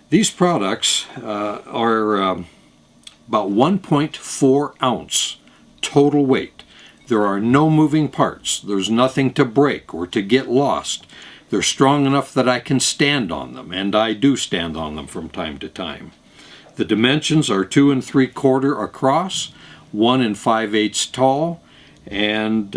These products are about 1.4 ounce total weight. There are no moving parts. There's nothing to break or to get lost. They're strong enough that I can stand on them, and I do stand on them from time to time. The dimensions are 2 3/4 across, 1 5/8 tall, and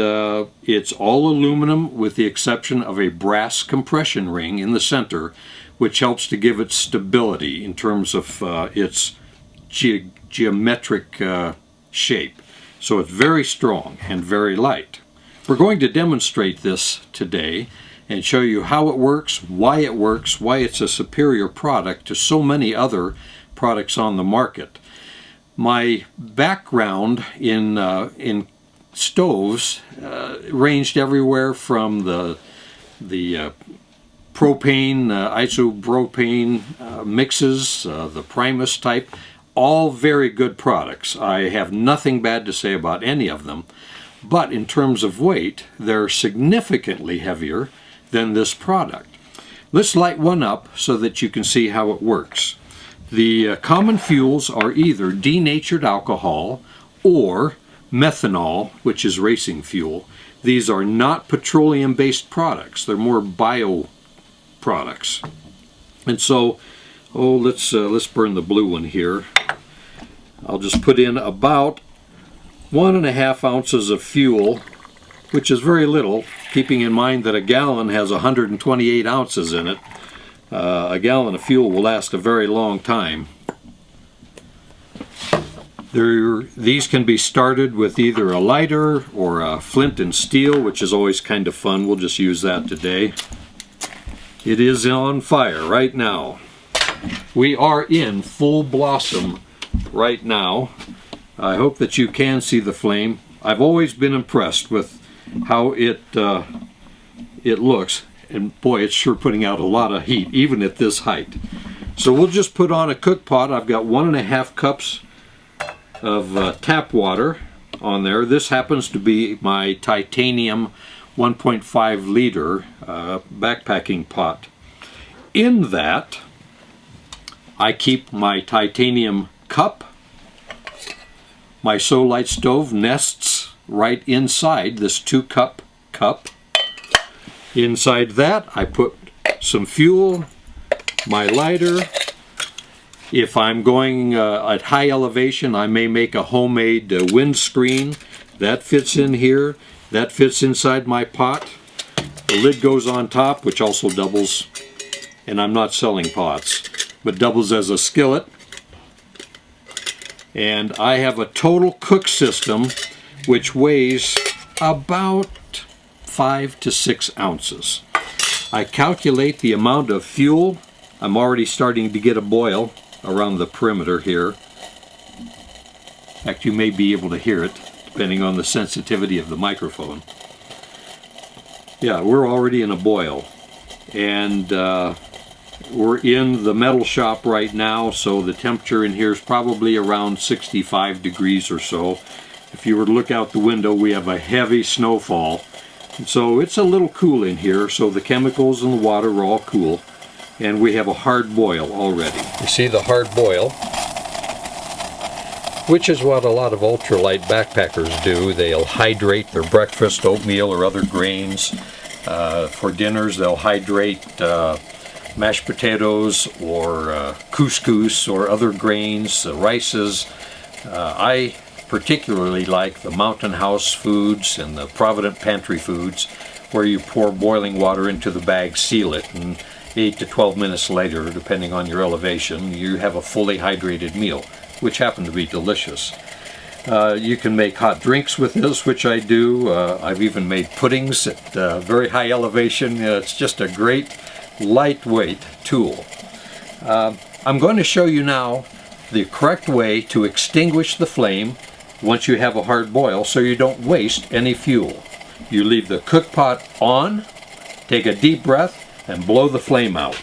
it's all aluminum with the exception of a brass compression ring in the center, which helps to give it stability in terms of its geometric shape. So it's very strong and very light. We're going to demonstrate this today and show you how it works, why it's a superior product to so many other products on the market. My background in stoves ranged everywhere from the propane, isopropane mixes, the Primus type, all very good products. I have nothing bad to say about any of them, but in terms of weight, they're significantly heavier than this product. Let's light one up so that you can see how it works. The common fuels are either denatured alcohol or methanol, which is racing fuel. These are not petroleum-based products. They're more bio products. And so, let's burn the blue one here. I'll just put in about 1.5 ounces of fuel, which is very little, keeping in mind that a gallon has 128 ounces in it. A gallon of fuel will last a very long time. These can be started with either a lighter or a flint and steel, which is always kind of fun. We'll just use that today. It is on fire right now. We are in full blossom right now. I hope that you can see the flame. I've always been impressed with how it looks, and boy, it's sure putting out a lot of heat even at this height. So we'll just put on a cook pot. I've got 1.5 cups of tap water on there. This happens to be my titanium 1.5 liter backpacking pot. In that, I keep my titanium cup. My So-Lite stove nests right inside this 2-cup cup. Inside that, I put some fuel, my lighter. If I'm going at high elevation, I may make a homemade windscreen. That fits in here. That fits inside my pot. The lid goes on top, which also doubles, and I'm not selling pots, but doubles as a skillet. And I have a total cook system which weighs about 5 to 6 ounces. I calculate the amount of fuel. I'm already starting to get a boil around the perimeter here. In fact, you may be able to hear it depending on the sensitivity of the microphone. Yeah, we're already in a boil, and we're in the metal shop right now, so the temperature in here is probably around 65 degrees or so. If you were to look out the window, we have a heavy snowfall, and so it's a little cool in here, so the chemicals in the water are all cool, and we have a hard boil already. You see the hard boil, which is what a lot of ultralight backpackers do. They'll hydrate their breakfast, oatmeal, or other grains. For dinners, they'll hydrate mashed potatoes or couscous or other grains, rices. I particularly like the Mountain House foods and the Provident Pantry foods, where you pour boiling water into the bag, seal it, and 8 to 12 minutes later, depending on your elevation, you have a fully hydrated meal, which happen to be delicious. You can make hot drinks with this, which I do. I've even made puddings at very high elevation. It's just a great lightweight tool. I'm going to show you now the correct way to extinguish the flame once you have a hard boil, so you don't waste any fuel. You leave the cook pot on, take a deep breath, and blow the flame out.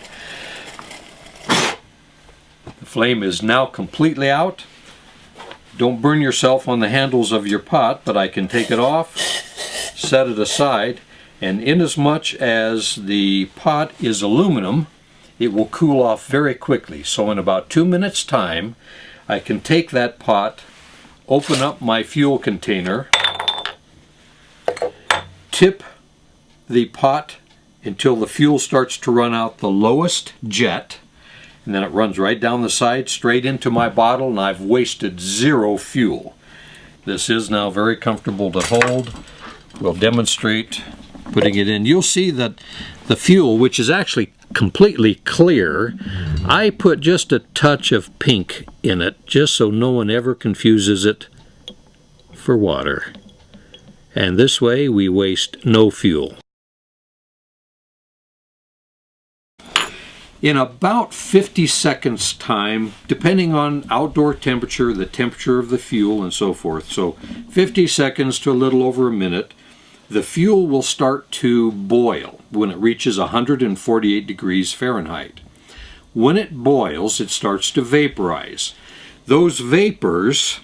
The flame is now completely out. Don't burn yourself on the handles of your pot, but I can take it off, set it aside, and inasmuch as the pot is aluminum, it will cool off very quickly. So in about 2 minutes time, I can take that pot, open up my fuel container, tip the pot until the fuel starts to run out the lowest jet, and then it runs right down the side straight into my bottle, and I've wasted zero fuel. This is now very comfortable to hold. We'll demonstrate putting it in. You'll see that the fuel, which is actually completely clear, I put just a touch of pink in it just so no one ever confuses it for water. And this way we waste no fuel. In about 50 seconds time, depending on outdoor temperature, the temperature of the fuel and so forth, so 50 seconds to a little over a minute, the fuel will start to boil when it reaches 148 degrees Fahrenheit. When it boils, it starts to vaporize. Those vapors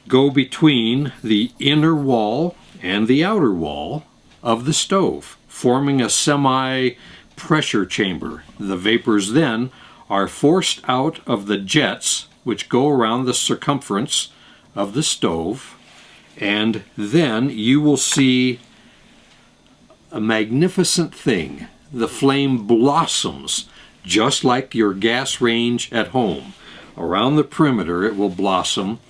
go between the inner wall and the outer wall of the stove, forming a semi-pressure chamber. The vapors then are forced out of the jets which go around the circumference of the stove, and then you will see a magnificent thing. The flame blossoms just like your gas range at home. Around the perimeter it will blossom.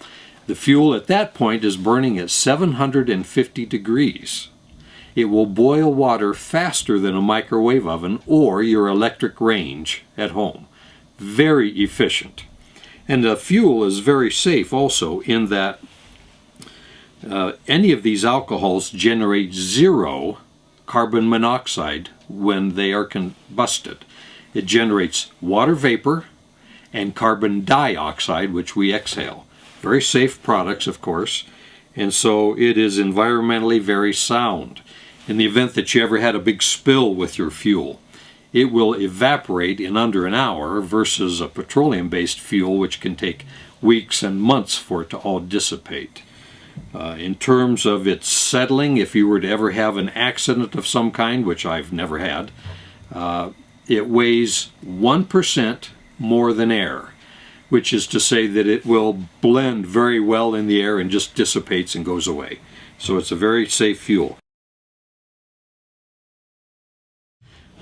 The fuel at that point is burning at 750 degrees. It will boil water faster than a microwave oven or your electric range at home. Very efficient. And the fuel is very safe also in that any of these alcohols generate zero carbon monoxide when they are combusted. It generates water vapor and carbon dioxide, which we exhale. Very safe products, of course, and so it is environmentally very sound. In the event that you ever had a big spill with your fuel, it will evaporate in under an hour versus a petroleum-based fuel, which can take weeks and months for it to all dissipate. In terms of its settling, if you were to ever have an accident of some kind, which I've never had, it weighs 1% more than air, which is to say that it will blend very well in the air and just dissipates and goes away. So it's a very safe fuel.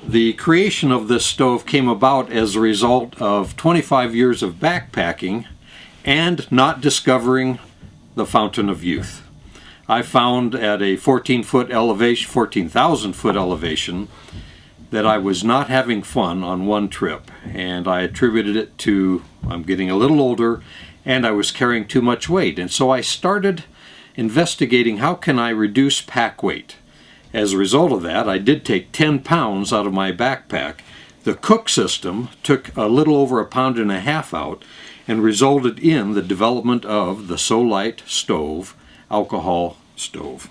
The creation of this stove came about as a result of 25 years of backpacking and not discovering the Fountain of Youth. I found at a 14,000 foot elevation, that I was not having fun on one trip, and I attributed it to I'm getting a little older and I was carrying too much weight. And so I started investigating how can I reduce pack weight. As a result of that, I did take 10 pounds out of my backpack. The Cook system took a little over 1.5 pounds out and resulted in the development of the So-Lite stove, alcohol stove.